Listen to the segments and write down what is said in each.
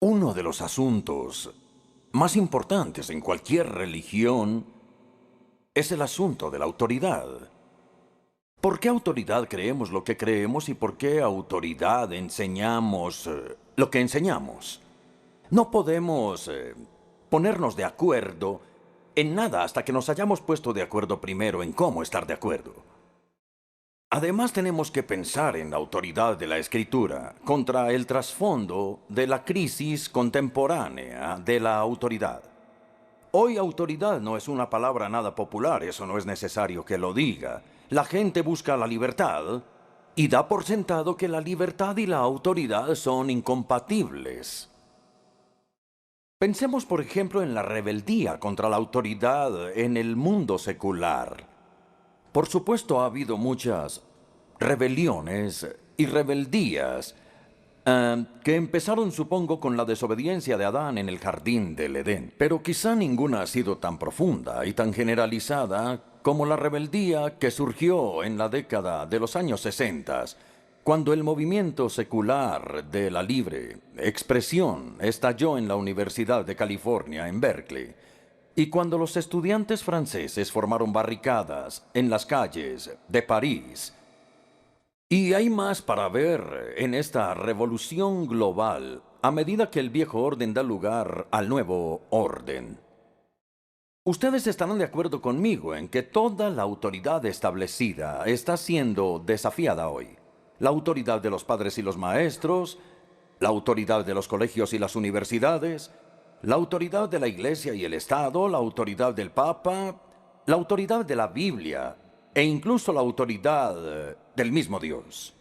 Uno de los asuntos más importantes en cualquier religión es el asunto de la autoridad. ¿Por qué autoridad creemos lo que creemos y por qué autoridad enseñamos lo que enseñamos? No podemos ponernos de acuerdo en nada hasta que nos hayamos puesto de acuerdo primero en cómo estar de acuerdo. Además, tenemos que pensar en la autoridad de la Escritura contra el trasfondo de la crisis contemporánea de la autoridad. Hoy autoridad no es una palabra nada popular, eso no es necesario que lo diga. La gente busca la libertad y da por sentado que la libertad y la autoridad son incompatibles. Pensemos, por ejemplo, en la rebeldía contra la autoridad en el mundo secular. Por supuesto, ha habido muchas rebeliones y rebeldías que empezaron, supongo, con la desobediencia de Adán en el jardín del Edén. Pero quizá ninguna ha sido tan profunda y tan generalizada como la rebeldía que surgió en la década de los años 60, cuando el movimiento secular de la libre expresión estalló en la Universidad de California, en Berkeley. Y cuando los estudiantes franceses formaron barricadas en las calles de París. Y hay más para ver en esta revolución global a medida que el viejo orden da lugar al nuevo orden. Ustedes estarán de acuerdo conmigo en que toda la autoridad establecida está siendo desafiada hoy. La autoridad de los padres y los maestros, la autoridad de los colegios y las universidades, la autoridad de la Iglesia y el Estado, la autoridad del Papa, la autoridad de la Biblia e incluso la autoridad del mismo Dios.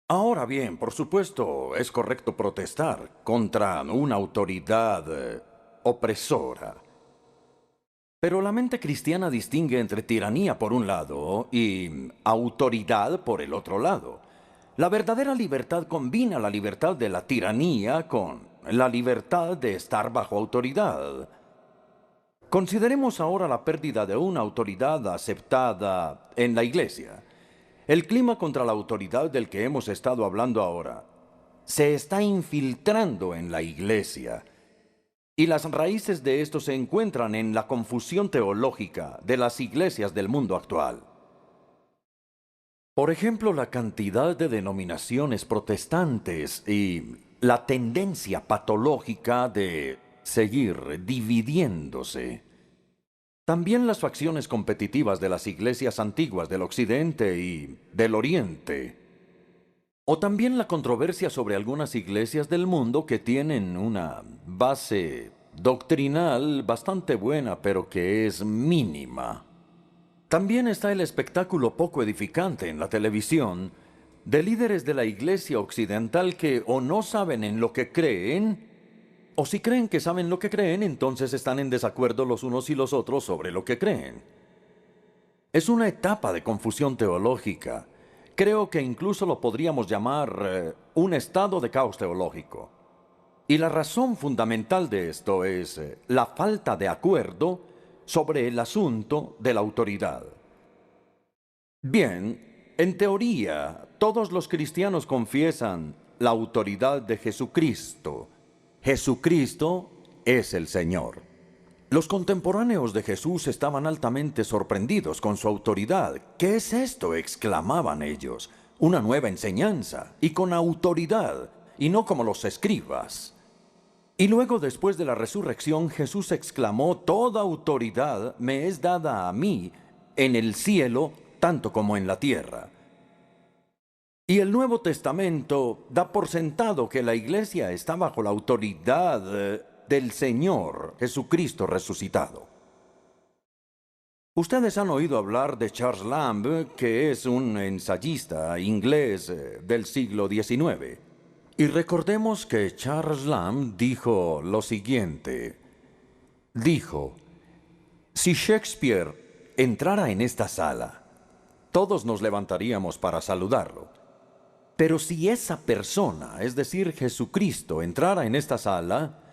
Ahora bien, por supuesto, es correcto protestar contra una autoridad opresora. Pero la mente cristiana distingue entre tiranía por un lado y autoridad por el otro lado. La verdadera libertad combina la libertad de la tiranía con la libertad de estar bajo autoridad. Consideremos ahora la pérdida de una autoridad aceptada en la Iglesia. El clima contra la autoridad del que hemos estado hablando ahora se está infiltrando en la Iglesia. Y las raíces de esto se encuentran en la confusión teológica de las iglesias del mundo actual. Por ejemplo, la cantidad de denominaciones protestantes y la tendencia patológica de seguir dividiéndose. También las facciones competitivas de las iglesias antiguas del Occidente y del Oriente. O también la controversia sobre algunas iglesias del mundo que tienen una base doctrinal bastante buena, pero que es mínima. También está el espectáculo poco edificante en la televisión de líderes de la iglesia occidental que o no saben en lo que creen, o si creen que saben lo que creen, entonces están en desacuerdo los unos y los otros sobre lo que creen. Es una etapa de confusión teológica. Creo que incluso lo podríamos llamar un estado de caos teológico. Y la razón fundamental de esto es la falta de acuerdo sobre el asunto de la autoridad. Bien, en teoría, todos los cristianos confiesan la autoridad de Jesucristo. Jesucristo es el Señor. Los contemporáneos de Jesús estaban altamente sorprendidos con su autoridad. ¿Qué es esto?, exclamaban ellos. Una nueva enseñanza, y con autoridad, y no como los escribas. Y luego, después de la resurrección, Jesús exclamó: «Toda autoridad me es dada a mí en el cielo, tanto como en la tierra». Y el Nuevo Testamento da por sentado que la Iglesia está bajo la autoridad del Señor Jesucristo resucitado. Ustedes han oído hablar de Charles Lamb, que es un ensayista inglés del siglo XIX. Y recordemos que Charles Lamb dijo lo siguiente. Dijo: «Si Shakespeare entrara en esta sala, todos nos levantaríamos para saludarlo. Pero si esa persona, es decir, Jesucristo, entrara en esta sala,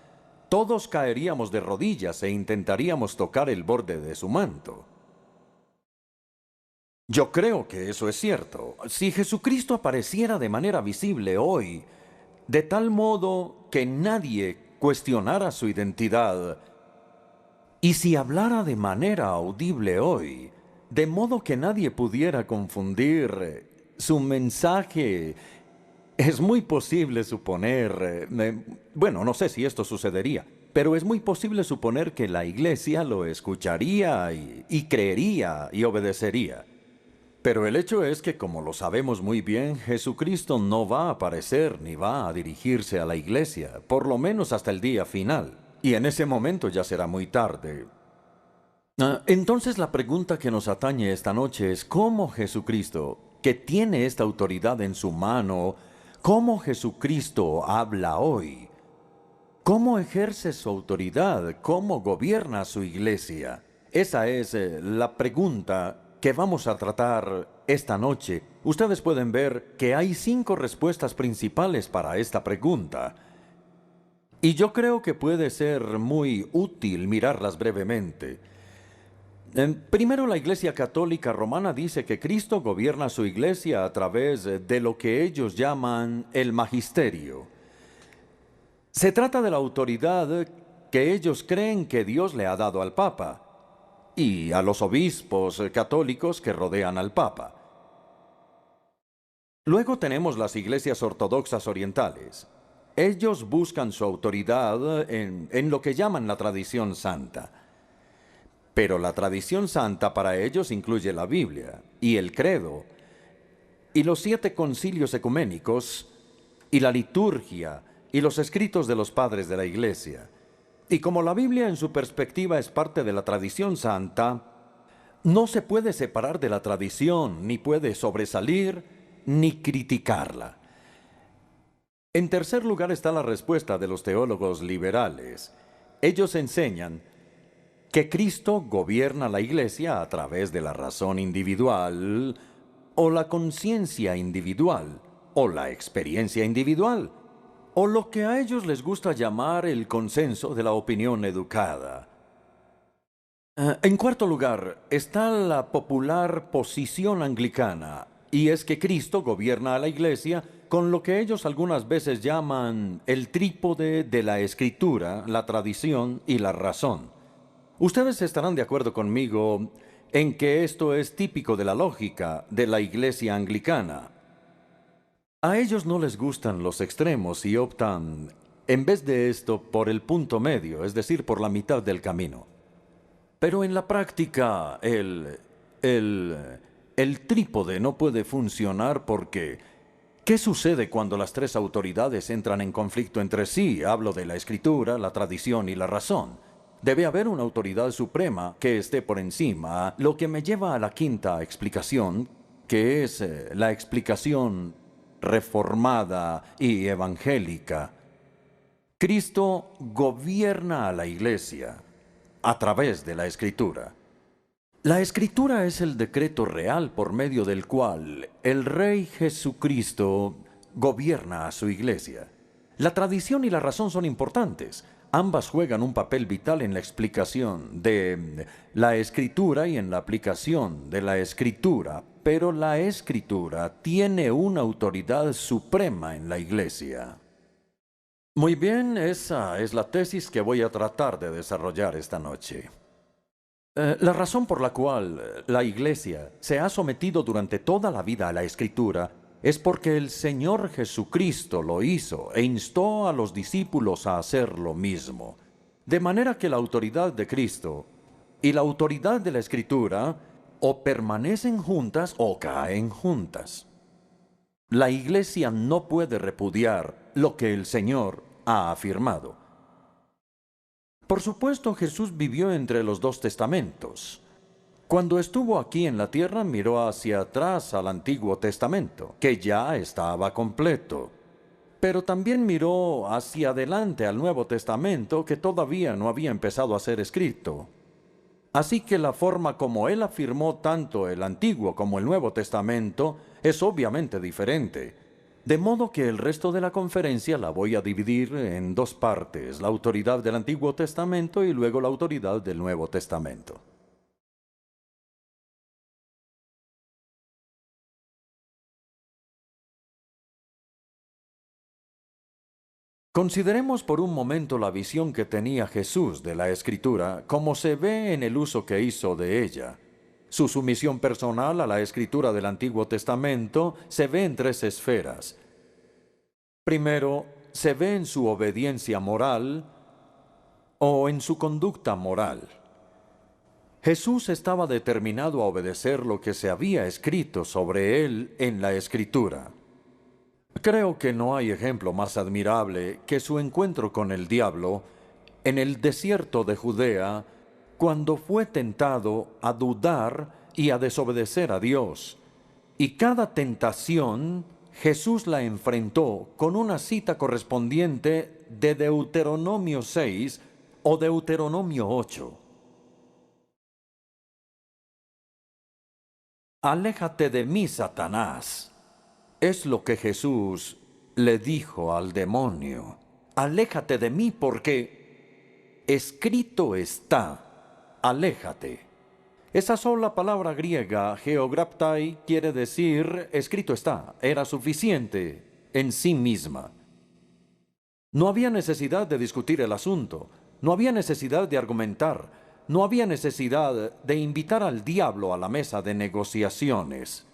todos caeríamos de rodillas e intentaríamos tocar el borde de su manto». Yo creo que eso es cierto. Si Jesucristo apareciera de manera visible hoy, de tal modo que nadie cuestionara su identidad. Y si hablara de manera audible hoy, de modo que nadie pudiera confundir su mensaje, es muy posible suponer, bueno, no sé si esto sucedería, pero es muy posible suponer que la iglesia lo escucharía y creería y obedecería. Pero el hecho es que, como lo sabemos muy bien, Jesucristo no va a aparecer ni va a dirigirse a la iglesia, por lo menos hasta el día final. Y en ese momento ya será muy tarde. Entonces la pregunta que nos atañe esta noche es cómo Jesucristo, que tiene esta autoridad en su mano, cómo Jesucristo habla hoy, cómo ejerce su autoridad, cómo gobierna su iglesia. Esa es la pregunta que vamos a tratar esta noche. Ustedes pueden ver que hay 5 respuestas principales para esta pregunta. Y yo creo que puede ser muy útil mirarlas brevemente. Primero, la Iglesia Católica Romana dice que Cristo gobierna su iglesia a través de lo que ellos llaman el magisterio. Se trata de la autoridad que ellos creen que Dios le ha dado al Papa y a los obispos católicos que rodean al Papa. Luego tenemos las iglesias ortodoxas orientales. Ellos buscan su autoridad en lo que llaman la tradición santa. Pero la tradición santa para ellos incluye la Biblia y el credo y los 7 concilios ecuménicos y la liturgia y los escritos de los padres de la Iglesia. Y como la Biblia en su perspectiva es parte de la tradición santa, no se puede separar de la tradición, ni puede sobresalir, ni criticarla. En tercer lugar está la respuesta de los teólogos liberales. Ellos enseñan que Cristo gobierna la iglesia a través de la razón individual, o la conciencia individual, o la experiencia individual, o lo que a ellos les gusta llamar el consenso de la opinión educada. En cuarto lugar, está la popular posición anglicana, y es que Cristo gobierna a la iglesia con lo que ellos algunas veces llaman el trípode de la escritura, la tradición y la razón. Ustedes estarán de acuerdo conmigo en que esto es típico de la lógica de la iglesia anglicana. A ellos no les gustan los extremos y optan, en vez de esto, por el punto medio, es decir, por la mitad del camino. Pero en la práctica, el trípode no puede funcionar porque ¿qué sucede cuando las 3 autoridades entran en conflicto entre sí? Hablo de la escritura, la tradición y la razón. Debe haber una autoridad suprema que esté por encima, lo que me lleva a la quinta explicación, que es la explicación reformada y evangélica. Cristo gobierna a la iglesia a través de la escritura. La escritura es el decreto real por medio del cual el Rey Jesucristo gobierna a su iglesia. La tradición y la razón son importantes. Ambas juegan un papel vital en la explicación de la escritura y en la aplicación de la escritura, pero la escritura tiene una autoridad suprema en la iglesia. Muy bien, esa es la tesis que voy a tratar de desarrollar esta noche. La razón por la cual la Iglesia se ha sometido durante toda la vida a la Escritura es porque el Señor Jesucristo lo hizo e instó a los discípulos a hacer lo mismo. De manera que la autoridad de Cristo y la autoridad de la Escritura o permanecen juntas o caen juntas. La Iglesia no puede repudiar lo que el Señor ha afirmado. Por supuesto, Jesús vivió entre los 2 testamentos. Cuando estuvo aquí en la tierra, miró hacia atrás al Antiguo Testamento, que ya estaba completo. Pero también miró hacia adelante al Nuevo Testamento, que todavía no había empezado a ser escrito. Así que la forma como él afirmó tanto el Antiguo como el Nuevo Testamento es obviamente diferente. De modo que el resto de la conferencia la voy a dividir en 2 partes, la autoridad del Antiguo Testamento y luego la autoridad del Nuevo Testamento. Consideremos por un momento la visión que tenía Jesús de la Escritura, como se ve en el uso que hizo de ella. Su sumisión personal a la Escritura del Antiguo Testamento se ve en tres esferas. Primero, se ve en su obediencia moral o en su conducta moral. Jesús estaba determinado a obedecer lo que se había escrito sobre él en la Escritura. Creo que no hay ejemplo más admirable que su encuentro con el diablo en el desierto de Judea, cuando fue tentado a dudar y a desobedecer a Dios. Y cada tentación, Jesús la enfrentó con una cita correspondiente de Deuteronomio 6 o Deuteronomio 8. Aléjate de mí, Satanás. Es lo que Jesús le dijo al demonio. Aléjate de mí porque escrito está, aléjate. Esa sola palabra griega, geograptai, quiere decir escrito está, era suficiente en sí misma. No había necesidad de discutir el asunto, no había necesidad de argumentar, no había necesidad de invitar al diablo a la mesa de negociaciones.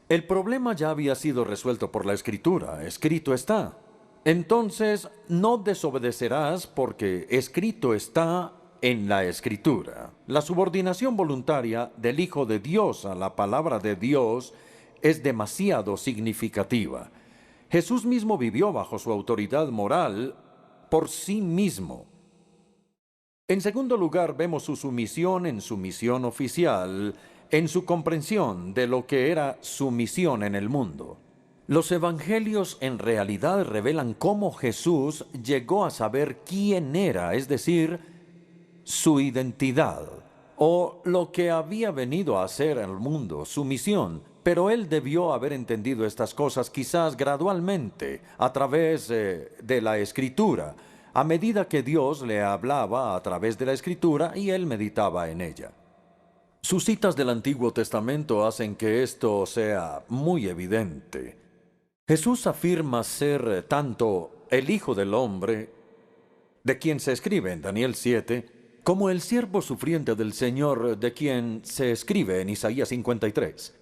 El problema ya había sido resuelto por la Escritura, escrito está. Entonces, no desobedecerás porque escrito está en la Escritura. La subordinación voluntaria del Hijo de Dios a la palabra de Dios es demasiado significativa. Jesús mismo vivió bajo su autoridad moral por sí mismo. En segundo lugar, vemos su sumisión en su misión oficial, en su comprensión de lo que era su misión en el mundo. Los evangelios en realidad revelan cómo Jesús llegó a saber quién era, es decir, su identidad, o lo que había venido a hacer al mundo, su misión. Pero él debió haber entendido estas cosas quizás gradualmente, a través de la Escritura, a medida que Dios le hablaba a través de la Escritura y él meditaba en ella. Sus citas del Antiguo Testamento hacen que esto sea muy evidente. Jesús afirma ser tanto el Hijo del Hombre, de quien se escribe en Daniel 7, como el siervo sufriente del Señor, de quien se escribe en Isaías 53.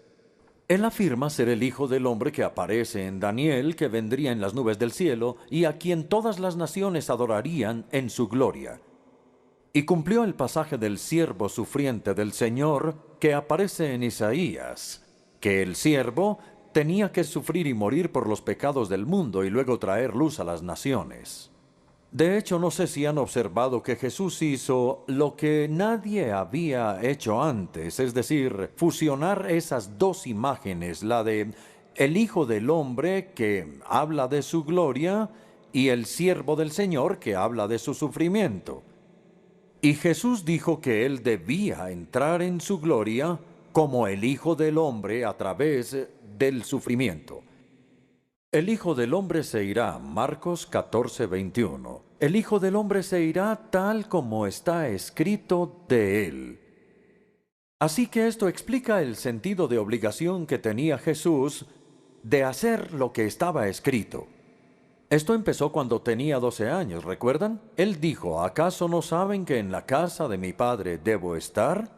Él afirma ser el Hijo del Hombre que aparece en Daniel, que vendría en las nubes del cielo, y a quien todas las naciones adorarían en su gloria. Y cumplió el pasaje del siervo sufriente del Señor que aparece en Isaías, que el siervo tenía que sufrir y morir por los pecados del mundo y luego traer luz a las naciones. De hecho, no sé si han observado que Jesús hizo lo que nadie había hecho antes, es decir, fusionar esas dos imágenes, la de el Hijo del Hombre que habla de su gloria y el siervo del Señor que habla de su sufrimiento. Y Jesús dijo que él debía entrar en su gloria como el Hijo del Hombre a través del sufrimiento. El Hijo del Hombre se irá, Marcos 14:21. El Hijo del Hombre se irá tal como está escrito de él. Así que esto explica el sentido de obligación que tenía Jesús de hacer lo que estaba escrito. Esto empezó cuando tenía 12 años, ¿recuerdan? Él dijo, ¿acaso no saben que en la casa de mi Padre debo estar?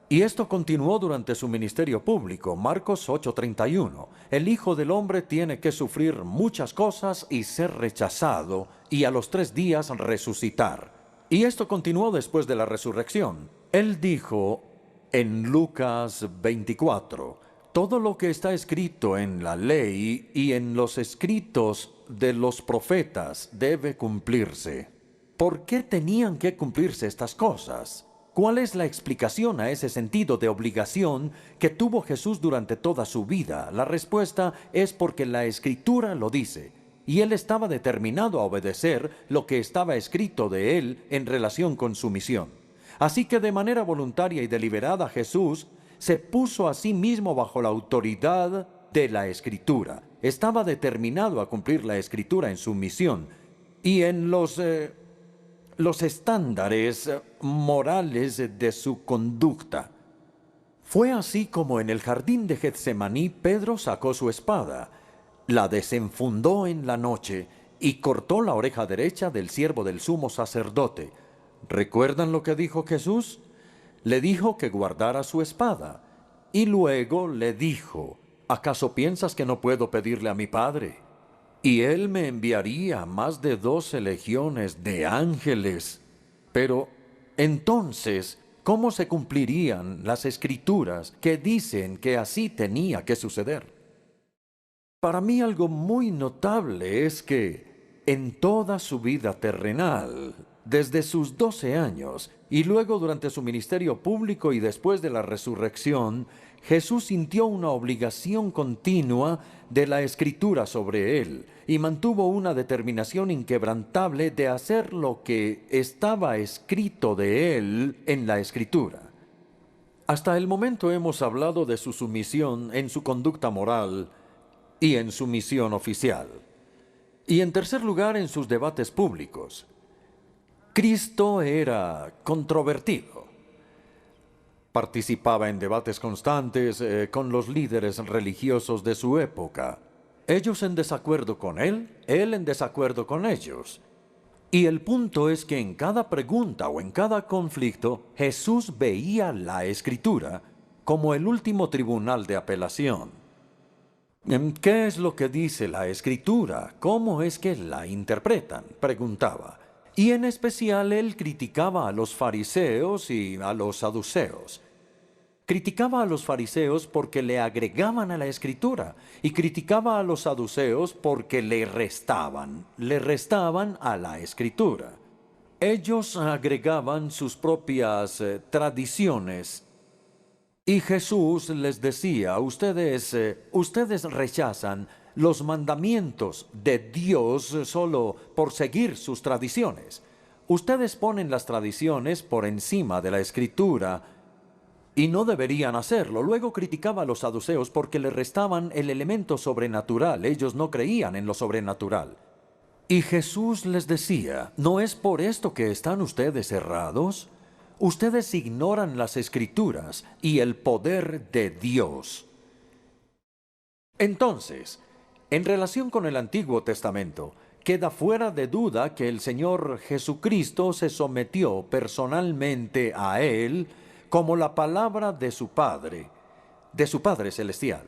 Y esto continuó durante su ministerio público, Marcos 8:31. El Hijo del Hombre tiene que sufrir muchas cosas y ser rechazado, y a los 3 días resucitar. Y esto continuó después de la resurrección. Él dijo en Lucas 24, todo lo que está escrito en la ley y en los escritos de los profetas debe cumplirse. ¿Por qué tenían que cumplirse estas cosas? ¿Cuál es la explicación a ese sentido de obligación que tuvo Jesús durante toda su vida? La respuesta es porque la Escritura lo dice, y él estaba determinado a obedecer lo que estaba escrito de él en relación con su misión. Así que de manera voluntaria y deliberada Jesús se puso a sí mismo bajo la autoridad de la Escritura. Estaba determinado a cumplir la Escritura en su misión y en los estándares morales de su conducta. Fue así como en el jardín de Getsemaní Pedro sacó su espada, la desenfundó en la noche y cortó la oreja derecha del siervo del sumo sacerdote. ¿Recuerdan lo que dijo Jesús? Le dijo que guardara su espada. Y luego le dijo, ¿acaso piensas que no puedo pedirle a mi Padre? Y él me enviaría más de 12 legiones de ángeles. Pero entonces, ¿cómo se cumplirían las escrituras que dicen que así tenía que suceder? Para mí algo muy notable es que en toda su vida terrenal, desde sus 12 años y luego durante su ministerio público y después de la resurrección, Jesús sintió una obligación continua de la Escritura sobre él y mantuvo una determinación inquebrantable de hacer lo que estaba escrito de él en la Escritura. Hasta el momento hemos hablado de su sumisión en su conducta moral y en su misión oficial. Y en tercer lugar, en sus debates públicos. Cristo era controvertido. Participaba en debates constantes con los líderes religiosos de su época. Ellos en desacuerdo con él en desacuerdo con ellos. Y el punto es que en cada pregunta o en cada conflicto, Jesús veía la Escritura como el último tribunal de apelación. ¿Qué es lo que dice la Escritura? ¿Cómo es que la interpretan?, preguntaba. Y en especial él criticaba a los fariseos y a los saduceos. Criticaba a los fariseos porque le agregaban a la Escritura y criticaba a los saduceos porque le restaban a la Escritura. Ellos agregaban sus propias tradiciones. Y Jesús les decía, ustedes rechazan los mandamientos de Dios solo por seguir sus tradiciones. Ustedes ponen las tradiciones por encima de la Escritura y no deberían hacerlo. Luego criticaba a los saduceos porque le restaban el elemento sobrenatural. Ellos no creían en lo sobrenatural. Y Jesús les decía, ¿no es por esto que están ustedes errados? Ustedes ignoran las Escrituras y el poder de Dios. Entonces, en relación con el Antiguo Testamento, queda fuera de duda que el Señor Jesucristo se sometió personalmente a Él como la palabra de su Padre Celestial,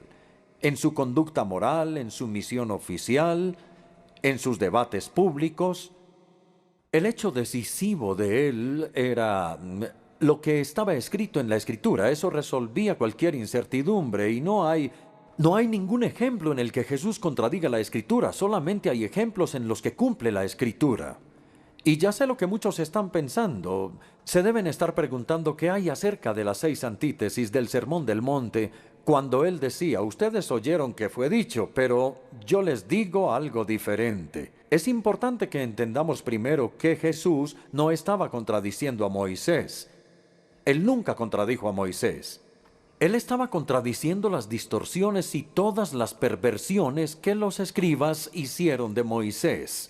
en su conducta moral, en su misión oficial, en sus debates públicos. El hecho decisivo de él era lo que estaba escrito en la Escritura. Eso resolvía cualquier incertidumbre y no hay ningún ejemplo en el que Jesús contradiga la Escritura. Solamente hay ejemplos en los que cumple la Escritura. Y ya sé lo que muchos están pensando. Se deben estar preguntando qué hay acerca de las 6 antítesis del Sermón del Monte, cuando él decía, ustedes oyeron que fue dicho, pero yo les digo algo diferente. Es importante que entendamos primero que Jesús no estaba contradiciendo a Moisés. Él nunca contradijo a Moisés. Él estaba contradiciendo las distorsiones y todas las perversiones que los escribas hicieron de Moisés.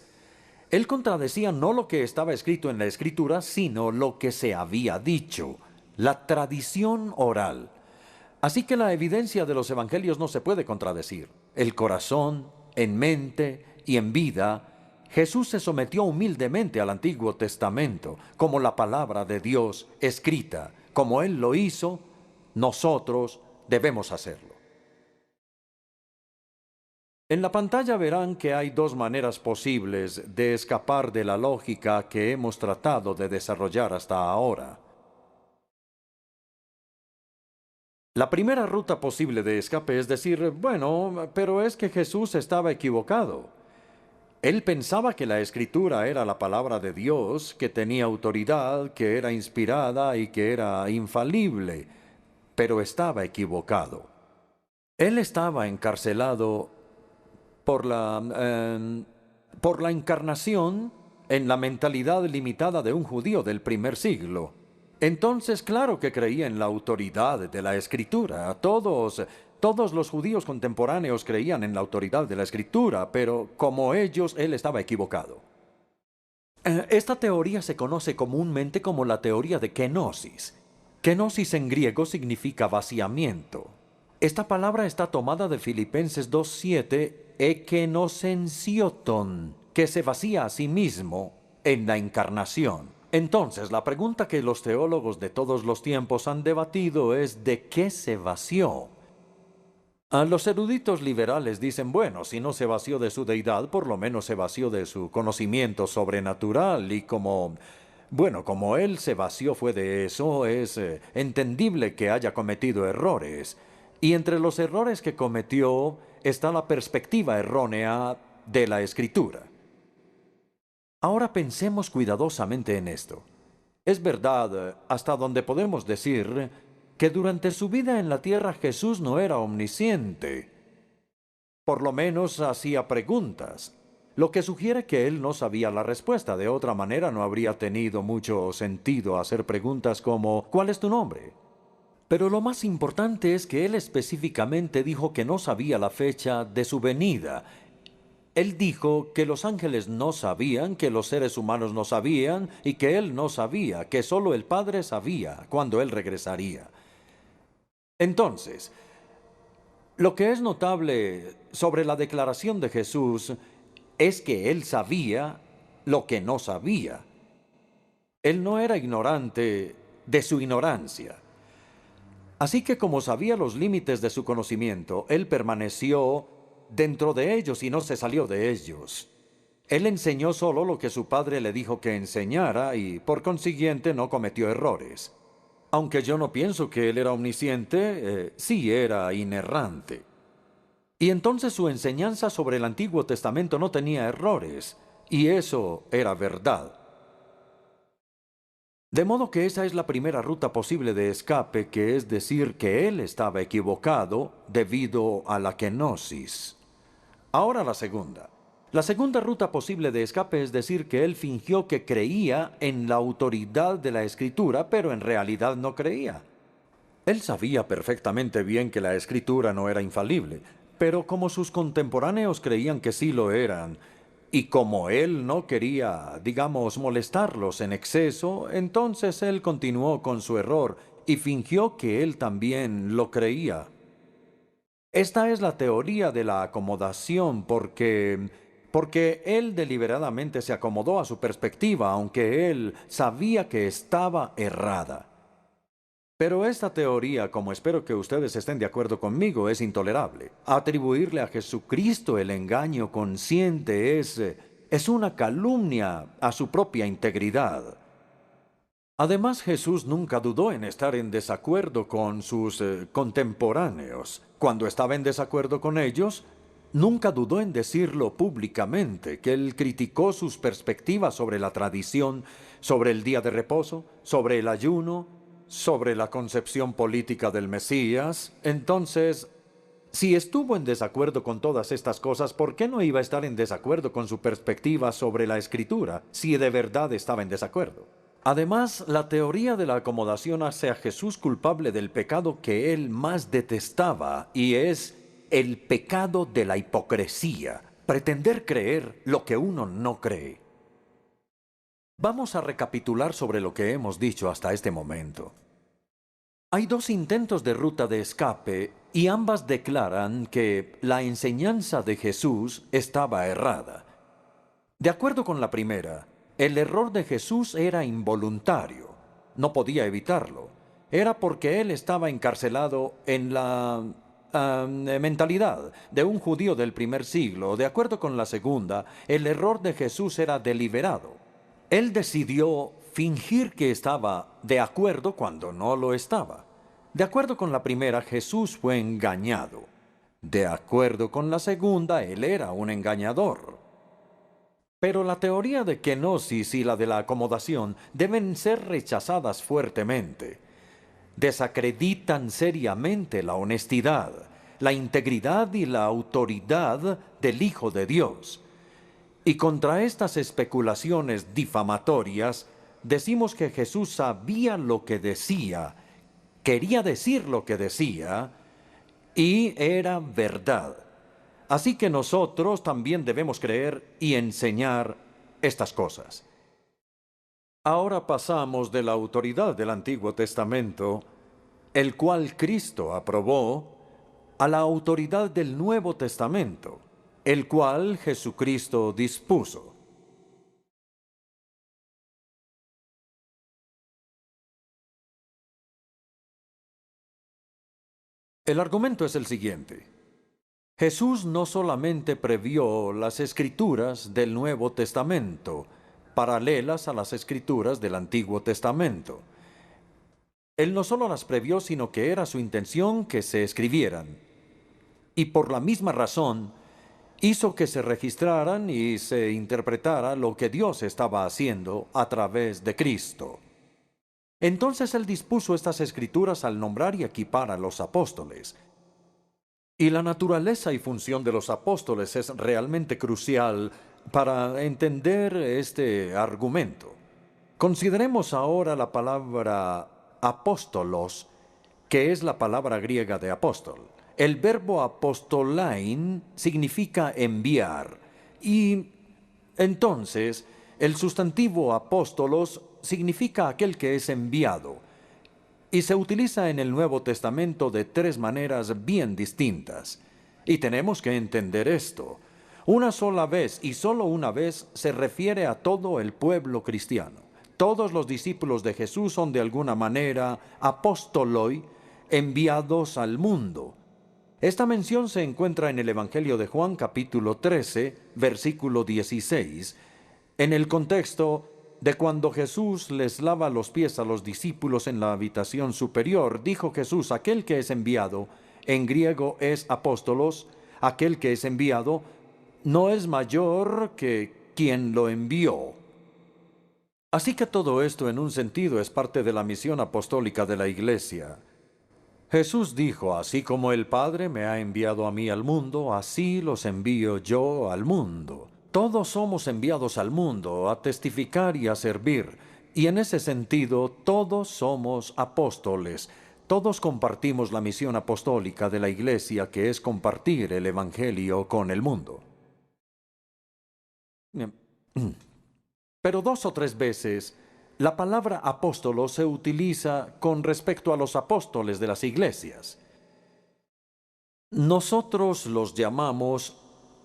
Él contradecía no lo que estaba escrito en la Escritura, sino lo que se había dicho, la tradición oral. Así que la evidencia de los evangelios no se puede contradecir. El corazón, en mente y en vida, Jesús se sometió humildemente al Antiguo Testamento, como la palabra de Dios escrita. Como Él lo hizo, nosotros debemos hacerlo. En la pantalla verán que hay 2 maneras posibles de escapar de la lógica que hemos tratado de desarrollar hasta ahora. La primera ruta posible de escape es decir, bueno, pero es que Jesús estaba equivocado. Él pensaba que la Escritura era la palabra de Dios, que tenía autoridad, que era inspirada y que era infalible, pero estaba equivocado. Él estaba encarcelado por la encarnación en la mentalidad limitada de un judío del primer siglo. Entonces, claro que creía en la autoridad de la Escritura. Todos los judíos contemporáneos creían en la autoridad de la Escritura, pero como ellos, él estaba equivocado. Esta teoría se conoce comúnmente como la teoría de kenosis. Kenosis en griego significa vaciamiento. Esta palabra está tomada de Filipenses 2:7, ekenosensioton, que se vacía a sí mismo en la encarnación. Entonces, la pregunta que los teólogos de todos los tiempos han debatido es ¿de qué se vació? Los eruditos liberales dicen, bueno, si no se vació de su deidad, por lo menos se vació de su conocimiento sobrenatural y como él se vació fue de eso, es entendible que haya cometido errores. Y entre los errores que cometió está la perspectiva errónea de la Escritura. Ahora pensemos cuidadosamente en esto. Es verdad, hasta donde podemos decir, que durante su vida en la tierra Jesús no era omnisciente. Por lo menos hacía preguntas, lo que sugiere que él no sabía la respuesta. De otra manera no habría tenido mucho sentido hacer preguntas como ¿cuál es tu nombre? Pero lo más importante es que él específicamente dijo que no sabía la fecha de su venida. Él dijo que los ángeles no sabían, que los seres humanos no sabían y que él no sabía, que solo el Padre sabía cuándo él regresaría. Entonces, lo que es notable sobre la declaración de Jesús es que él sabía lo que no sabía. Él no era ignorante de su ignorancia. Así que como sabía los límites de su conocimiento, él permaneció dentro de ellos y no se salió de ellos. Él enseñó solo lo que su padre le dijo que enseñara y por consiguiente no cometió errores. Aunque yo no pienso que él era omnisciente, sí era inerrante. Y entonces su enseñanza sobre el Antiguo Testamento no tenía errores, y eso era verdad. De modo que esa es la primera ruta posible de escape, que es decir que él estaba equivocado debido a la kenosis. Ahora la segunda. La segunda ruta posible de escape es decir que él fingió que creía en la autoridad de la Escritura, pero en realidad no creía. Él sabía perfectamente bien que la Escritura no era infalible, pero como sus contemporáneos creían que sí lo eran, y como él no quería, digamos, molestarlos en exceso, entonces él continuó con su error y fingió que él también lo creía. Esta es la teoría de la acomodación porque él deliberadamente se acomodó a su perspectiva, aunque él sabía que estaba errada. Pero esta teoría, como espero que ustedes estén de acuerdo conmigo, es intolerable. Atribuirle a Jesucristo el engaño consciente es una calumnia a su propia integridad. Además, Jesús nunca dudó en estar en desacuerdo con sus contemporáneos. Cuando estaba en desacuerdo con ellos, nunca dudó en decirlo públicamente, que él criticó sus perspectivas sobre la tradición, sobre el día de reposo, sobre el ayuno, sobre la concepción política del Mesías. Entonces, si estuvo en desacuerdo con todas estas cosas, ¿por qué no iba a estar en desacuerdo con su perspectiva sobre la Escritura, si de verdad estaba en desacuerdo? Además, la teoría de la acomodación hace a Jesús culpable del pecado que él más detestaba, y es el pecado de la hipocresía, pretender creer lo que uno no cree. Vamos a recapitular sobre lo que hemos dicho hasta este momento. Hay dos intentos de ruta de escape y ambas declaran que la enseñanza de Jesús estaba errada. De acuerdo con la primera, el error de Jesús era involuntario, no podía evitarlo. Era porque él estaba encarcelado en la mentalidad de un judío del primer siglo. De acuerdo con la segunda, el error de Jesús era deliberado. Él decidió fingir que estaba de acuerdo cuando no lo estaba. De acuerdo con la primera, Jesús fue engañado. De acuerdo con la segunda, él era un engañador. Pero la teoría de kenosis y la de la acomodación deben ser rechazadas fuertemente. Desacreditan seriamente la honestidad, la integridad y la autoridad del Hijo de Dios. Y contra estas especulaciones difamatorias, decimos que Jesús sabía lo que decía, quería decir lo que decía, y era verdad. Así que nosotros también debemos creer y enseñar estas cosas. Ahora pasamos de la autoridad del Antiguo Testamento, el cual Cristo aprobó, a la autoridad del Nuevo Testamento. el cual Jesucristo dispuso. El argumento es el siguiente. Jesús no solamente previó las escrituras del Nuevo Testamento, paralelas a las escrituras del Antiguo Testamento. Él no solo las previó, sino que era su intención que se escribieran. Y por la misma razón, hizo que se registraran y se interpretara lo que Dios estaba haciendo a través de Cristo. Entonces Él dispuso estas escrituras al nombrar y equipar a los apóstoles. Y la naturaleza y función de los apóstoles es realmente crucial para entender este argumento. Consideremos ahora la palabra apóstolos, que es la palabra griega de apóstol. El verbo apostolain significa enviar, y entonces el sustantivo apóstolos significa aquel que es enviado, y se utiliza en el Nuevo Testamento de tres maneras bien distintas. Y tenemos que entender esto. Una sola vez y solo una vez se refiere a todo el pueblo cristiano. Todos los discípulos de Jesús son de alguna manera apóstoloi, enviados al mundo. Esta mención se encuentra en el Evangelio de Juan capítulo 13, versículo 16, en el contexto de cuando Jesús les lava los pies a los discípulos en la habitación superior. Dijo Jesús: aquel que es enviado, en griego es apóstolos, aquel que es enviado no es mayor que quien lo envió. Así que todo esto en un sentido es parte de la misión apostólica de la Iglesia. Jesús dijo: así como el Padre me ha enviado a mí al mundo, así los envío yo al mundo. Todos somos enviados al mundo a testificar y a servir, y en ese sentido todos somos apóstoles. Todos compartimos la misión apostólica de la Iglesia, que es compartir el Evangelio con el mundo. Pero 2 o 3 veces la palabra apóstolo se utiliza con respecto a los apóstoles de las iglesias. Nosotros los llamamos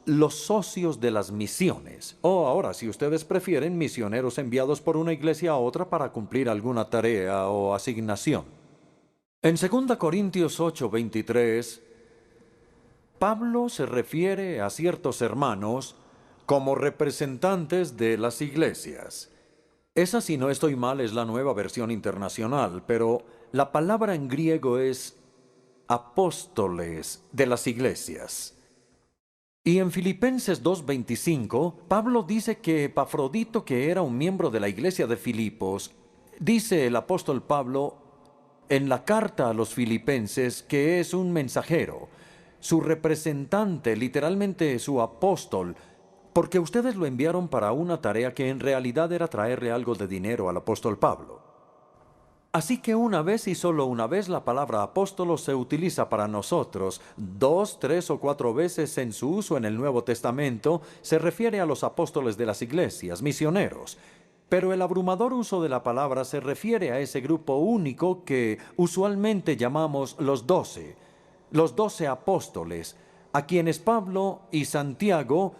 los socios de las misiones, o ahora, si ustedes prefieren, misioneros enviados por una iglesia a otra para cumplir alguna tarea o asignación. En 2 Corintios 8:23, Pablo se refiere a ciertos hermanos como representantes de las iglesias. Esa, si no estoy mal, es la Nueva Versión Internacional, pero la palabra en griego es apóstoles de las iglesias. Y en Filipenses 2:25, Pablo dice que Epafrodito, que era un miembro de la iglesia de Filipos, dice el apóstol Pablo en la carta a los filipenses que es un mensajero, su representante, literalmente su apóstol, porque ustedes lo enviaron para una tarea que en realidad era traerle algo de dinero al apóstol Pablo. Así que una vez y solo una vez la palabra apóstolo se utiliza para nosotros. 2, 3 o 4 veces en su uso en el Nuevo Testamento se refiere a los apóstoles de las iglesias, misioneros. Pero el abrumador uso de la palabra se refiere a ese grupo único que usualmente llamamos los 12 apóstoles, a quienes Pablo y Santiago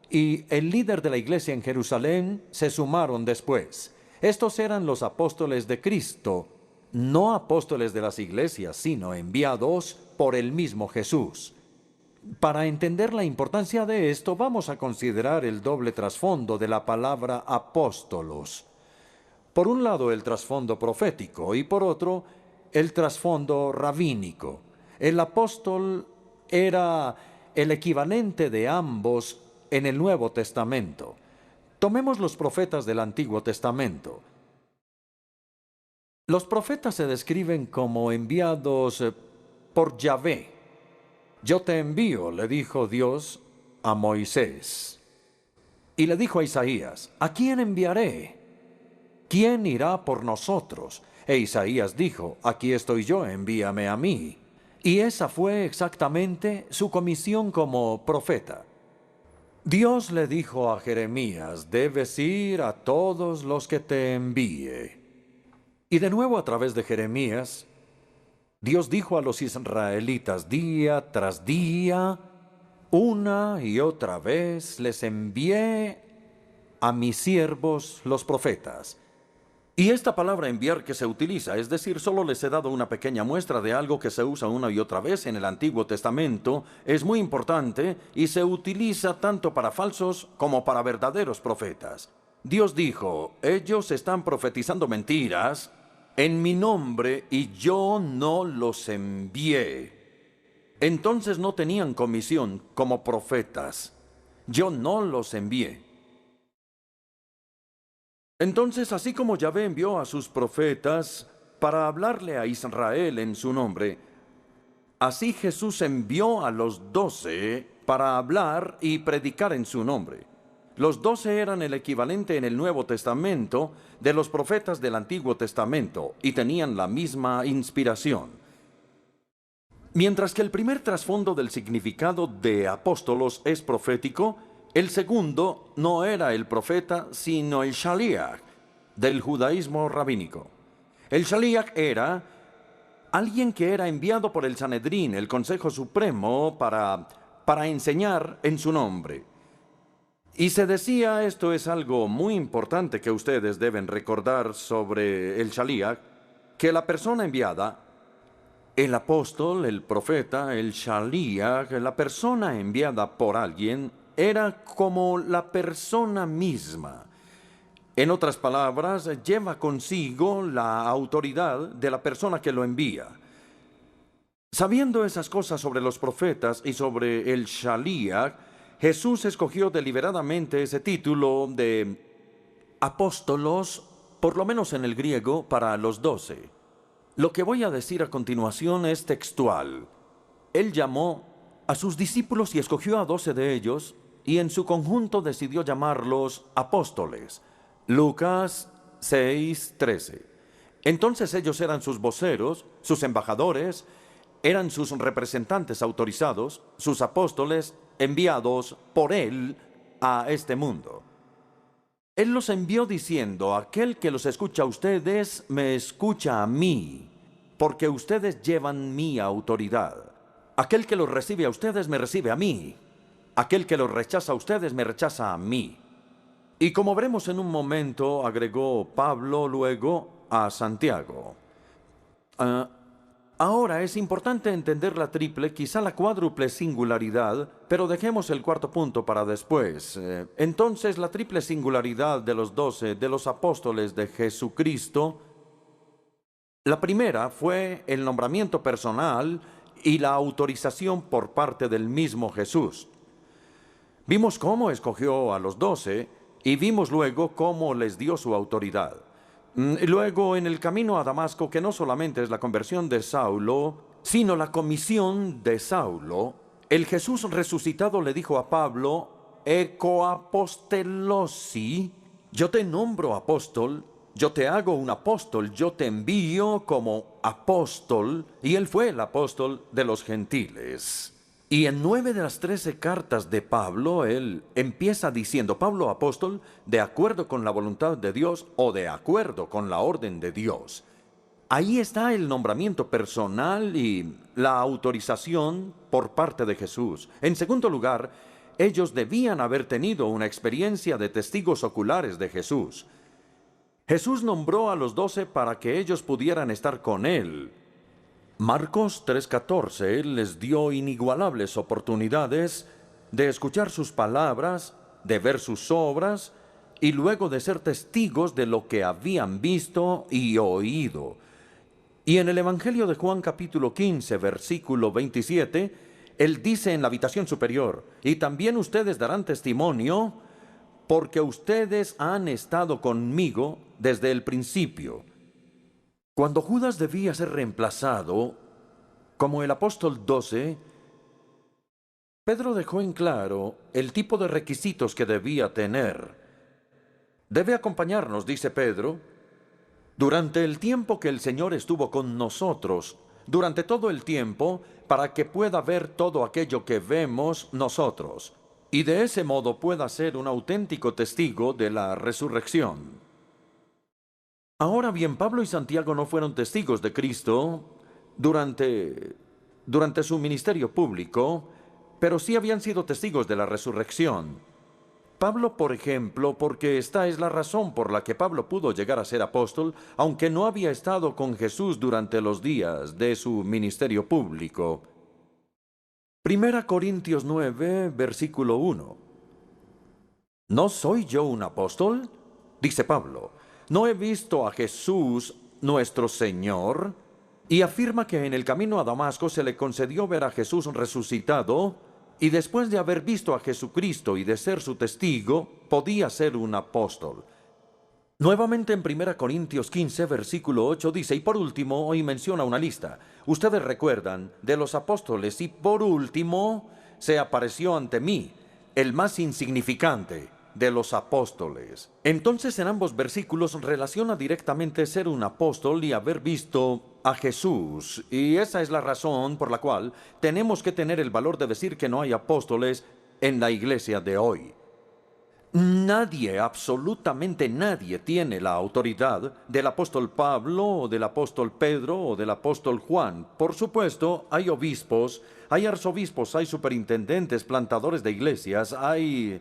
y el líder de la iglesia en Jerusalén se sumaron después. Estos eran los apóstoles de Cristo, no apóstoles de las iglesias, sino enviados por el mismo Jesús. Para entender la importancia de esto, vamos a considerar el doble trasfondo de la palabra apóstolos. Por un lado, el trasfondo profético y por otro, el trasfondo rabínico. El apóstol era el equivalente de ambos en el Nuevo Testamento. Tomemos los profetas del Antiguo Testamento. Los profetas se describen como enviados por Yahvé. Yo te envío, le dijo Dios a Moisés. Y le dijo a Isaías: ¿a quién enviaré? ¿Quién irá por nosotros? E Isaías dijo: aquí estoy yo, envíame a mí. Y esa fue exactamente su comisión como profeta. Dios le dijo a Jeremías: debes ir a todos los que te envíe. Y de nuevo a través de Jeremías, Dios dijo a los israelitas día tras día: Una y otra vez les envié a mis siervos los profetas. Y esta palabra enviar que se utiliza, es decir, solo les he dado una pequeña muestra de algo que se usa una y otra vez en el Antiguo Testamento, es muy importante y se utiliza tanto para falsos como para verdaderos profetas. Dios dijo, ellos están profetizando mentiras en mi nombre y yo no los envié. Entonces no tenían comisión como profetas. Yo no los envié. Entonces, así como Yahvé envió a sus profetas para hablarle a Israel en su nombre, así Jesús envió a los 12 para hablar y predicar en su nombre. Los 12 eran el equivalente en el Nuevo Testamento de los profetas del Antiguo Testamento y tenían la misma inspiración. Mientras que el primer trasfondo del significado de apóstolos es profético, el segundo no era el profeta, sino el Shaliach del judaísmo rabínico. El Shaliach era alguien que era enviado por el Sanedrín, el Consejo Supremo, para enseñar en su nombre. Y se decía, esto es algo muy importante que ustedes deben recordar sobre el Shaliach, que la persona enviada, el apóstol, el profeta, el Shaliach, la persona enviada por alguien, era como la persona misma. En otras palabras, lleva consigo la autoridad de la persona que lo envía. Sabiendo esas cosas sobre los profetas y sobre el Shaliach, Jesús escogió deliberadamente ese título de apóstolos, por lo menos en el griego, para los 12. Lo que voy a decir a continuación es textual. Él llamó a sus discípulos y escogió a 12 de ellos, y en su conjunto decidió llamarlos apóstoles. Lucas 6:13. Entonces ellos eran sus voceros, sus embajadores, eran sus representantes autorizados, sus apóstoles enviados por él a este mundo. Él los envió diciendo, aquel que los escucha a ustedes, me escucha a mí, porque ustedes llevan mi autoridad. Aquel que los recibe a ustedes, me recibe a mí. Aquel que los rechaza a ustedes, me rechaza a mí. Y como veremos en un momento, agregó Pablo luego a Santiago. Ahora es importante entender la triple, quizá la cuádruple singularidad, pero dejemos el cuarto punto para después. Entonces, la triple singularidad de los 12, de los apóstoles de Jesucristo, la primera fue el nombramiento personal y la autorización por parte del mismo Jesús. Vimos cómo escogió a los 12 y vimos luego cómo les dio su autoridad. Luego, en el camino a Damasco, que no solamente es la conversión de Saulo, sino la comisión de Saulo, el Jesús resucitado le dijo a Pablo, «Ecoapostelosi, yo te nombro apóstol, yo te hago un apóstol, yo te envío como apóstol», y él fue el apóstol de los gentiles. Y en 9 de las 13 cartas de Pablo, él empieza diciendo, Pablo apóstol, de acuerdo con la voluntad de Dios o de acuerdo con la orden de Dios. Ahí está el nombramiento personal y la autorización por parte de Jesús. En segundo lugar, ellos debían haber tenido una experiencia de testigos oculares de Jesús. Jesús nombró a los 12 para que ellos pudieran estar con él. Marcos 3:14 les dio inigualables oportunidades de escuchar sus palabras, de ver sus obras y luego de ser testigos de lo que habían visto y oído. Y en el Evangelio de Juan capítulo 15, versículo 27, él dice en la habitación superior, y también ustedes darán testimonio porque ustedes han estado conmigo desde el principio. Cuando Judas debía ser reemplazado como el apóstol 12, Pedro dejó en claro el tipo de requisitos que debía tener. Debe acompañarnos, dice Pedro, durante el tiempo que el Señor estuvo con nosotros, durante todo el tiempo, para que pueda ver todo aquello que vemos nosotros, y de ese modo pueda ser un auténtico testigo de la resurrección. Ahora bien, Pablo y Santiago no fueron testigos de Cristo durante su ministerio público, pero sí habían sido testigos de la resurrección. Pablo, por ejemplo, porque esta es la razón por la que Pablo pudo llegar a ser apóstol, aunque no había estado con Jesús durante los días de su ministerio público. 1 Corintios 9, versículo 1. ¿No soy yo un apóstol? Dice Pablo. ¿No he visto a Jesús, nuestro Señor? Y afirma que en el camino a Damasco se le concedió ver a Jesús resucitado, y después de haber visto a Jesucristo y de ser su testigo, podía ser un apóstol. Nuevamente en 1 Corintios 15, versículo 8 dice, y por último, hoy menciona una lista. Ustedes recuerdan, de los apóstoles, y por último, se apareció ante mí, el más insignificante de los apóstoles. Entonces en ambos versículos relaciona directamente ser un apóstol y haber visto a Jesús. Y esa es la razón por la cual tenemos que tener el valor de decir que no hay apóstoles en la iglesia de hoy. Nadie, absolutamente nadie, tiene la autoridad del apóstol Pablo o del apóstol Pedro o del apóstol Juan. Por supuesto, hay obispos, hay arzobispos, hay superintendentes, plantadores de iglesias, hay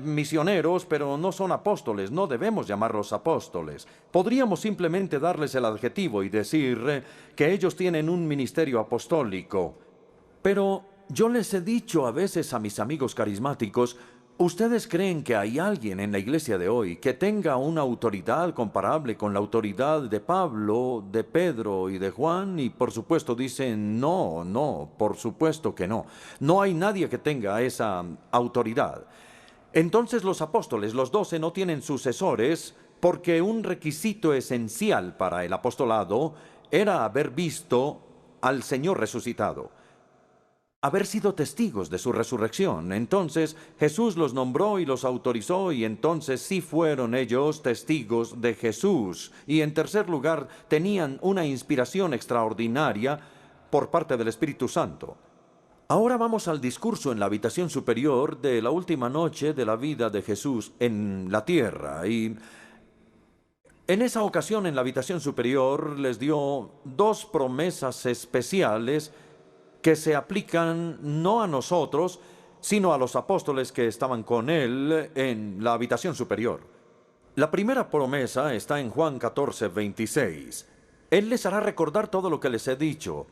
misioneros, pero no son apóstoles, no debemos llamarlos apóstoles. Podríamos simplemente darles el adjetivo y decir que ellos tienen un ministerio apostólico. Pero yo les he dicho a veces a mis amigos carismáticos, ¿ustedes creen que hay alguien en la iglesia de hoy que tenga una autoridad comparable con la autoridad de Pablo, de Pedro y de Juan? Y por supuesto dicen, no, por supuesto que no. No hay nadie que tenga esa autoridad. Entonces los apóstoles, los 12, no tienen sucesores porque un requisito esencial para el apostolado era haber visto al Señor resucitado, haber sido testigos de su resurrección. Entonces Jesús los nombró y los autorizó, y entonces sí fueron ellos testigos de Jesús. Y en tercer lugar, tenían una inspiración extraordinaria por parte del Espíritu Santo. Ahora vamos al discurso en la habitación superior de la última noche de la vida de Jesús en la tierra. Y en esa ocasión, en la habitación superior, les dio dos promesas especiales que se aplican no a nosotros, sino a los apóstoles que estaban con él en la habitación superior. La primera promesa está en Juan 14, 26. Él les hará recordar todo lo que les he dicho.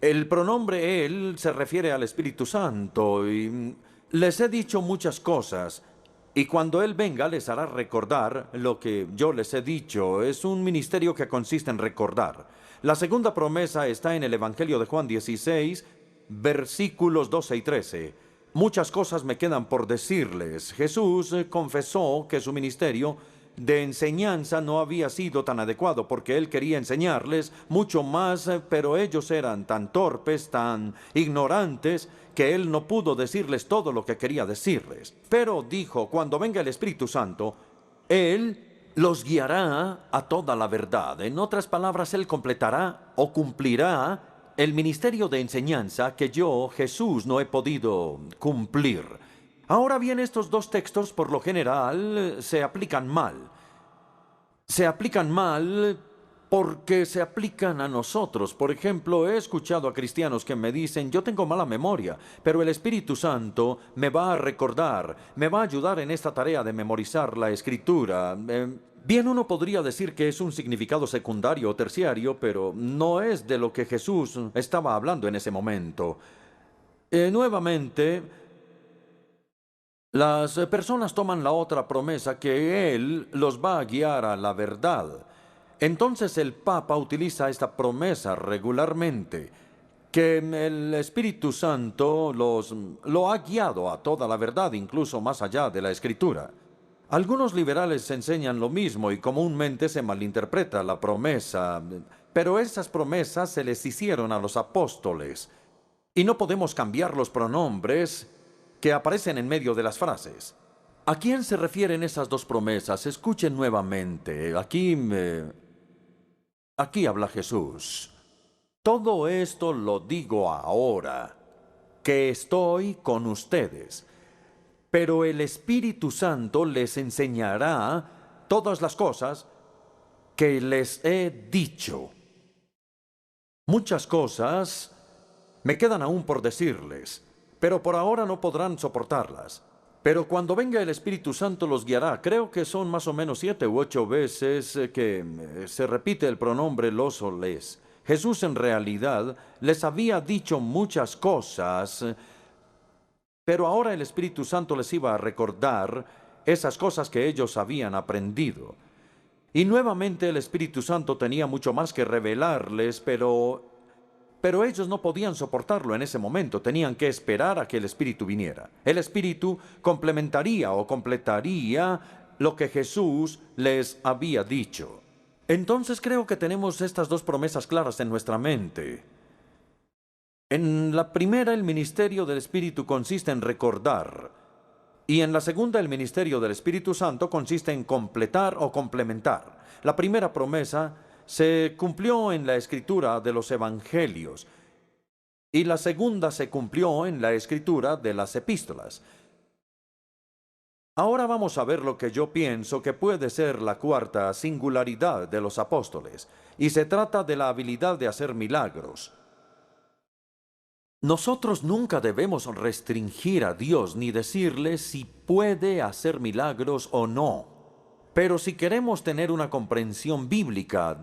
El pronombre él se refiere al Espíritu Santo y les he dicho muchas cosas. Y cuando Él venga les hará recordar lo que yo les he dicho. Es un ministerio que consiste en recordar. La segunda promesa está en el Evangelio de Juan 16, versículos 12 y 13. Muchas cosas me quedan por decirles. Jesús confesó que su ministerio de enseñanza no había sido tan adecuado porque Él quería enseñarles mucho más, pero ellos eran tan torpes, tan ignorantes, que Él no pudo decirles todo lo que quería decirles. Pero dijo, cuando venga el Espíritu Santo, Él los guiará a toda la verdad. En otras palabras, Él completará o cumplirá el ministerio de enseñanza que yo, Jesús, no he podido cumplir. Ahora bien, estos dos textos por lo general se aplican mal. Se aplican mal porque se aplican a nosotros. Por ejemplo, he escuchado a cristianos que me dicen, yo tengo mala memoria, pero el Espíritu Santo me va a recordar, me va a ayudar en esta tarea de memorizar la Escritura. Bien, uno podría decir que es un significado secundario o terciario, pero no es de lo que Jesús estaba hablando en ese momento. Nuevamente, las personas toman la otra promesa que Él los va a guiar a la verdad. Entonces el Papa utiliza esta promesa regularmente, que el Espíritu Santo lo ha guiado a toda la verdad, incluso más allá de la Escritura. Algunos liberales enseñan lo mismo y comúnmente se malinterpreta la promesa, pero esas promesas se les hicieron a los apóstoles. Y no podemos cambiar los pronombres que aparecen en medio de las frases. ¿A quién se refieren esas dos promesas? Escuchen nuevamente. Aquí habla Jesús. Todo esto lo digo ahora, que estoy con ustedes. Pero el Espíritu Santo les enseñará todas las cosas que les he dicho. Muchas cosas me quedan aún por decirles, pero por ahora no podrán soportarlas. Pero cuando venga el Espíritu Santo los guiará. Creo que son más o menos 7 u 8 veces que se repite el pronombre los o les. Jesús en realidad les había dicho muchas cosas, pero ahora el Espíritu Santo les iba a recordar esas cosas que ellos habían aprendido. Y nuevamente el Espíritu Santo tenía mucho más que revelarles, pero ellos no podían soportarlo en ese momento, tenían que esperar a que el Espíritu viniera. El Espíritu complementaría o completaría lo que Jesús les había dicho. Entonces creo que tenemos estas dos promesas claras en nuestra mente. En la primera, el ministerio del Espíritu consiste en recordar, y en la segunda, el ministerio del Espíritu Santo consiste en completar o complementar. La primera promesa se cumplió en la escritura de los evangelios, y la segunda se cumplió en la escritura de las epístolas. Ahora vamos a ver lo que yo pienso que puede ser la cuarta singularidad de los apóstoles, y se trata de la habilidad de hacer milagros. Nosotros nunca debemos restringir a Dios ni decirle si puede hacer milagros o no. Pero si queremos tener una comprensión bíblica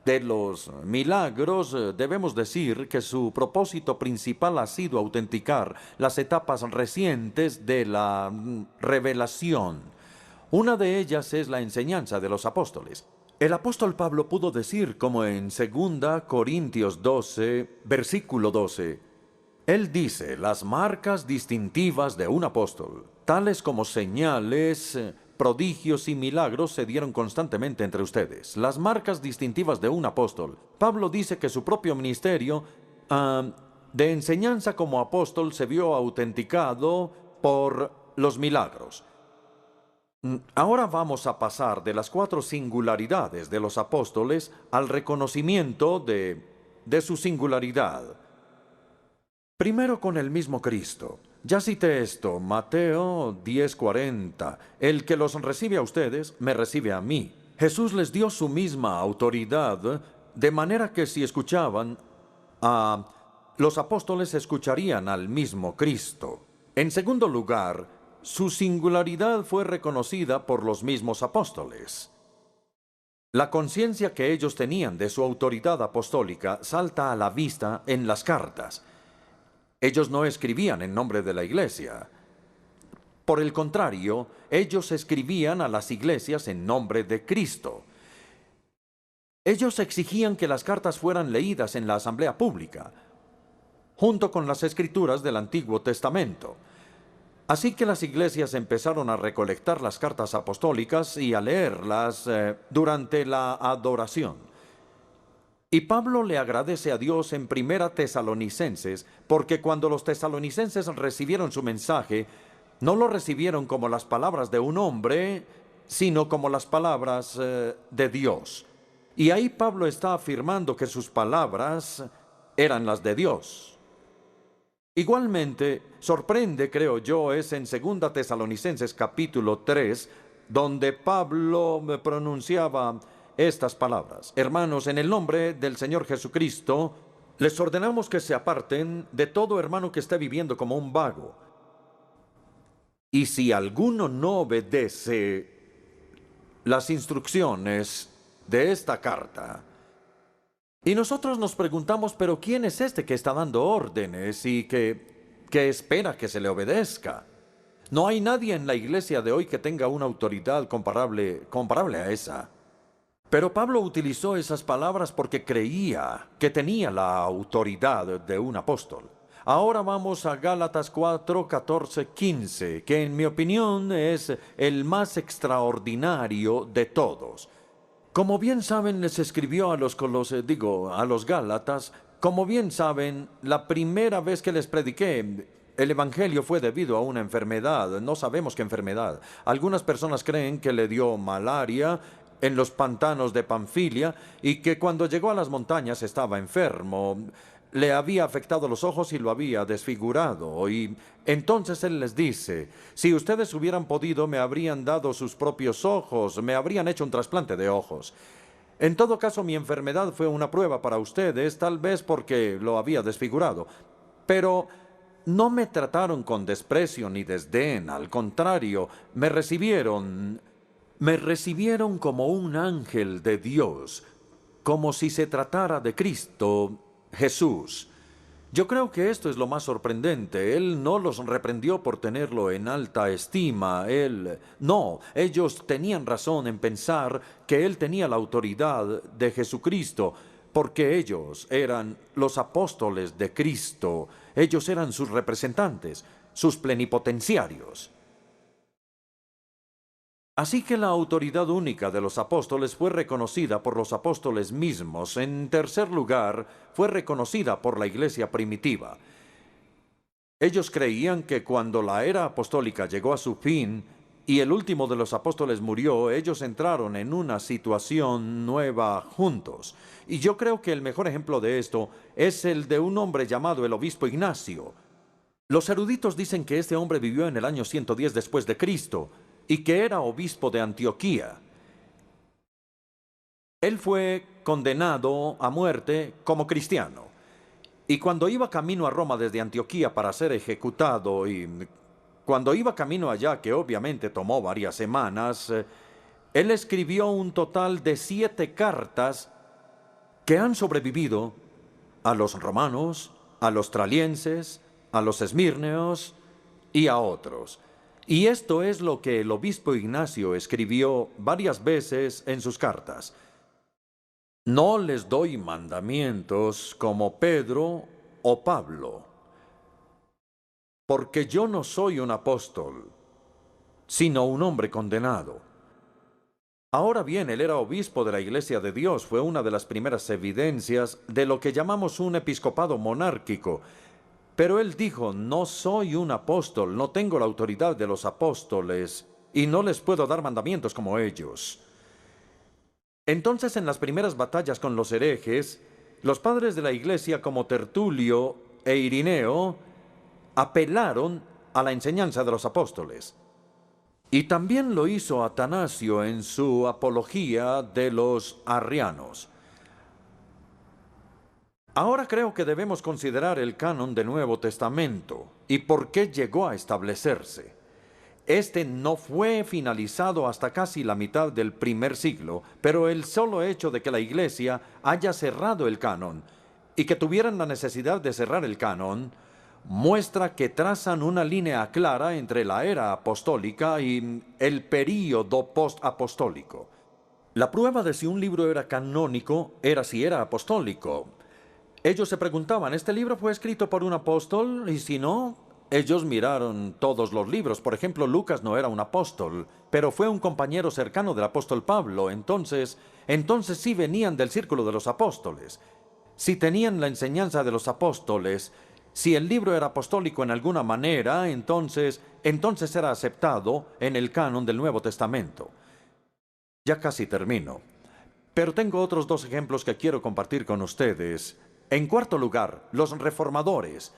de los milagros, debemos decir que su propósito principal ha sido autenticar las etapas recientes de la revelación. Una de ellas es la enseñanza de los apóstoles. El apóstol Pablo pudo decir, como en 2 Corintios 12, versículo 12, él dice, las marcas distintivas de un apóstol, tales como señales, prodigios y milagros se dieron constantemente entre ustedes. Las marcas distintivas de un apóstol. Pablo dice que su propio ministerio de enseñanza como apóstol se vio autenticado por los milagros. Ahora vamos a pasar de las 4 singularidades de los apóstoles al reconocimiento de su singularidad. Primero con el mismo Cristo. Ya cité esto, Mateo 10:40. El que los recibe a ustedes, me recibe a mí. Jesús les dio su misma autoridad, de manera que si escuchaban a los apóstoles, escucharían al mismo Cristo. En segundo lugar, su singularidad fue reconocida por los mismos apóstoles. La conciencia que ellos tenían de su autoridad apostólica salta a la vista en las cartas. Ellos no escribían en nombre de la iglesia. Por el contrario, ellos escribían a las iglesias en nombre de Cristo. Ellos exigían que las cartas fueran leídas en la asamblea pública, junto con las escrituras del Antiguo Testamento. Así que las iglesias empezaron a recolectar las cartas apostólicas y a leerlas durante la adoración. Y Pablo le agradece a Dios en 1 Tesalonicenses, porque cuando los tesalonicenses recibieron su mensaje, no lo recibieron como las palabras de un hombre, sino como las palabras de Dios. Y ahí Pablo está afirmando que sus palabras eran las de Dios. Igualmente, sorprende, creo yo, es en 2 Tesalonicenses capítulo 3, donde Pablo pronunciaba estas palabras. Hermanos, en el nombre del Señor Jesucristo, les ordenamos que se aparten de todo hermano que esté viviendo como un vago. Y si alguno no obedece las instrucciones de esta carta, y nosotros nos preguntamos, pero ¿quién es este que está dando órdenes y que espera que se le obedezca? No hay nadie en la iglesia de hoy que tenga una autoridad comparable a esa. Pero Pablo utilizó esas palabras porque creía que tenía la autoridad de un apóstol. Ahora vamos a Gálatas 4, 14, 15, que en mi opinión es el más extraordinario de todos. Como bien saben, les escribió a los Gálatas, como bien saben, la primera vez que les prediqué el evangelio fue debido a una enfermedad. No sabemos qué enfermedad. Algunas personas creen que le dio malaria en los pantanos de Panfilia y que cuando llegó a las montañas estaba enfermo. Le había afectado los ojos y lo había desfigurado. Y entonces él les dice, si ustedes hubieran podido, me habrían dado sus propios ojos, me habrían hecho un trasplante de ojos. En todo caso, mi enfermedad fue una prueba para ustedes, tal vez porque lo había desfigurado. Pero no me trataron con desprecio ni desdén, al contrario, me recibieron como un ángel de Dios, como si se tratara de Cristo Jesús. Yo creo que esto es lo más sorprendente. Él no los reprendió por tenerlo en alta estima. No, ellos tenían razón en pensar que él tenía la autoridad de Jesucristo, porque ellos eran los apóstoles de Cristo. Ellos eran sus representantes, sus plenipotenciarios. Así que la autoridad única de los apóstoles fue reconocida por los apóstoles mismos. En tercer lugar, fue reconocida por la iglesia primitiva. Ellos creían que cuando la era apostólica llegó a su fin y el último de los apóstoles murió, ellos entraron en una situación nueva juntos. Y yo creo que el mejor ejemplo de esto es el de un hombre llamado el obispo Ignacio. Los eruditos dicen que este hombre vivió en el año 110 después de Cristo y que era obispo de Antioquía. Él fue condenado a muerte como cristiano. Y cuando iba camino a Roma desde Antioquía para ser ejecutado, y cuando iba camino allá, que obviamente tomó varias semanas, él escribió un total de 7 cartas que han sobrevivido a los romanos, a los tralienses, a los esmirneos y a otros. Y esto es lo que el obispo Ignacio escribió varias veces en sus cartas. No les doy mandamientos como Pedro o Pablo, porque yo no soy un apóstol, sino un hombre condenado. Ahora bien, él era obispo de la Iglesia de Dios. Fue una de las primeras evidencias de lo que llamamos un episcopado monárquico. Pero él dijo, no soy un apóstol, no tengo la autoridad de los apóstoles, y no les puedo dar mandamientos como ellos. Entonces, en las primeras batallas con los herejes, los padres de la iglesia como Tertulio e Irineo apelaron a la enseñanza de los apóstoles. Y también lo hizo Atanasio en su apología de los arrianos. Ahora creo que debemos considerar el canon del Nuevo Testamento y por qué llegó a establecerse. Este no fue finalizado hasta casi la mitad del primer siglo, pero el solo hecho de que la Iglesia haya cerrado el canon y que tuvieran la necesidad de cerrar el canon muestra que trazan una línea clara entre la era apostólica y el período post-apostólico. La prueba de si un libro era canónico era si era apostólico. Ellos se preguntaban, ¿este libro fue escrito por un apóstol? Y si no, ellos miraron todos los libros. Por ejemplo, Lucas no era un apóstol, pero fue un compañero cercano del apóstol Pablo. Entonces sí venían del círculo de los apóstoles. Si tenían la enseñanza de los apóstoles, si el libro era apostólico en alguna manera, entonces era aceptado en el canon del Nuevo Testamento. Ya casi termino. Pero tengo otros 2 ejemplos que quiero compartir con ustedes. En cuarto lugar, los reformadores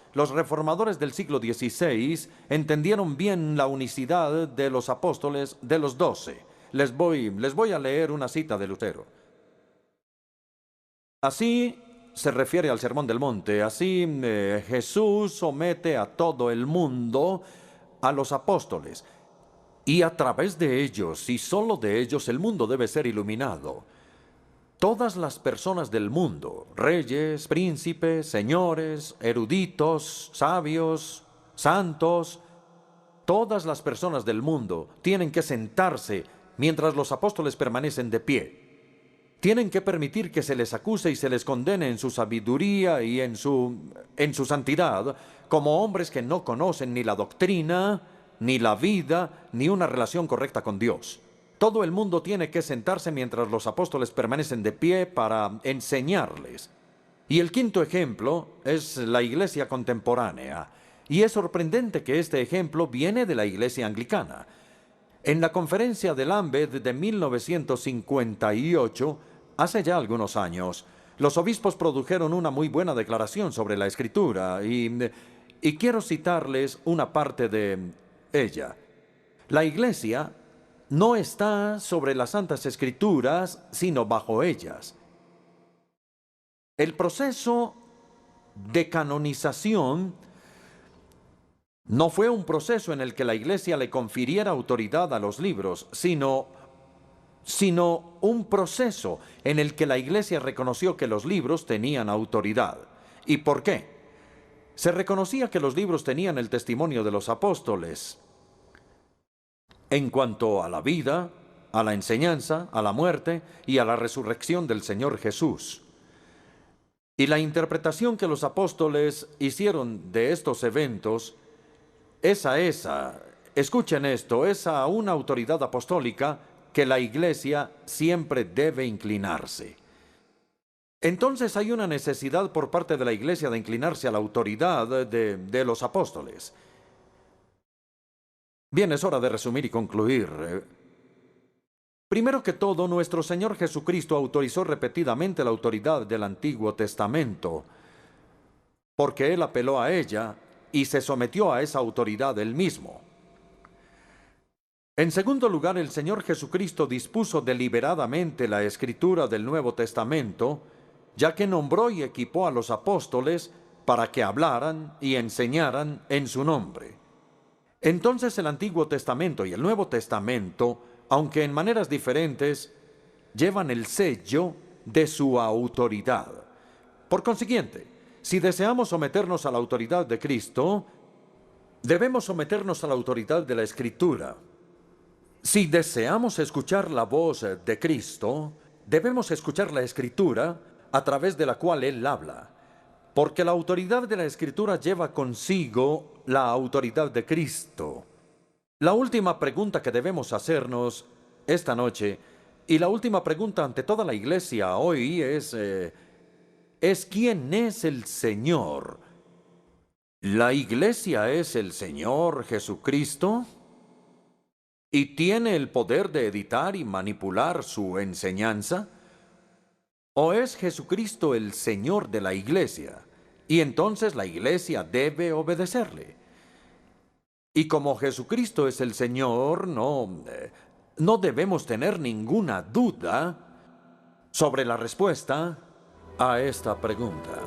del siglo XVI entendieron bien la unicidad de los apóstoles de los 12. Les voy a leer una cita de Lutero. Así se refiere al Sermón del Monte. Así Jesús somete a todo el mundo a los apóstoles. Y a través de ellos, y solo de ellos, el mundo debe ser iluminado. Todas las personas del mundo, reyes, príncipes, señores, eruditos, sabios, santos, todas las personas del mundo tienen que sentarse mientras los apóstoles permanecen de pie. Tienen que permitir que se les acuse y se les condene en su sabiduría y en su santidad como hombres que no conocen ni la doctrina, ni la vida, ni una relación correcta con Dios. Todo el mundo tiene que sentarse mientras los apóstoles permanecen de pie para enseñarles. Y el quinto ejemplo es la iglesia contemporánea. Y es sorprendente que este ejemplo viene de la iglesia anglicana. En la conferencia de Lambeth de 1958, hace ya algunos años, los obispos produjeron una muy buena declaración sobre la Escritura y quiero citarles una parte de ella. La iglesia no está sobre las Santas Escrituras, sino bajo ellas. El proceso de canonización No fue un proceso en el que la Iglesia le confiriera autoridad a los libros, sino un proceso en el que la Iglesia reconoció que los libros tenían autoridad. ¿Y por qué? Se reconocía que los libros tenían el testimonio de los apóstoles en cuanto a la vida, a la enseñanza, a la muerte y a la resurrección del Señor Jesús. Y la interpretación que los apóstoles hicieron de estos eventos escuchen esto, es a una autoridad apostólica que la Iglesia siempre debe inclinarse. Entonces hay una necesidad por parte de la Iglesia de inclinarse a la autoridad de los apóstoles. Bien, es hora de resumir y concluir. Primero que todo, nuestro Señor Jesucristo autorizó repetidamente la autoridad del Antiguo Testamento, porque Él apeló a ella y se sometió a esa autoridad Él mismo. En segundo lugar, el Señor Jesucristo dispuso deliberadamente la escritura del Nuevo Testamento, ya que nombró y equipó a los apóstoles para que hablaran y enseñaran en su nombre. Entonces el Antiguo Testamento y el Nuevo Testamento, aunque en maneras diferentes, llevan el sello de su autoridad. Por consiguiente, si deseamos someternos a la autoridad de Cristo, debemos someternos a la autoridad de la Escritura. Si deseamos escuchar la voz de Cristo, debemos escuchar la Escritura a través de la cual Él habla, porque la autoridad de la Escritura lleva consigo la autoridad de Cristo. La última pregunta que debemos hacernos esta noche, y la última pregunta ante toda la iglesia hoy es ¿quién es el Señor? ¿La iglesia es el Señor Jesucristo? ¿Y tiene el poder de editar y manipular su enseñanza? ¿O es Jesucristo el Señor de la iglesia? Y entonces la iglesia debe obedecerle. Y como Jesucristo es el Señor, no debemos tener ninguna duda sobre la respuesta a esta pregunta.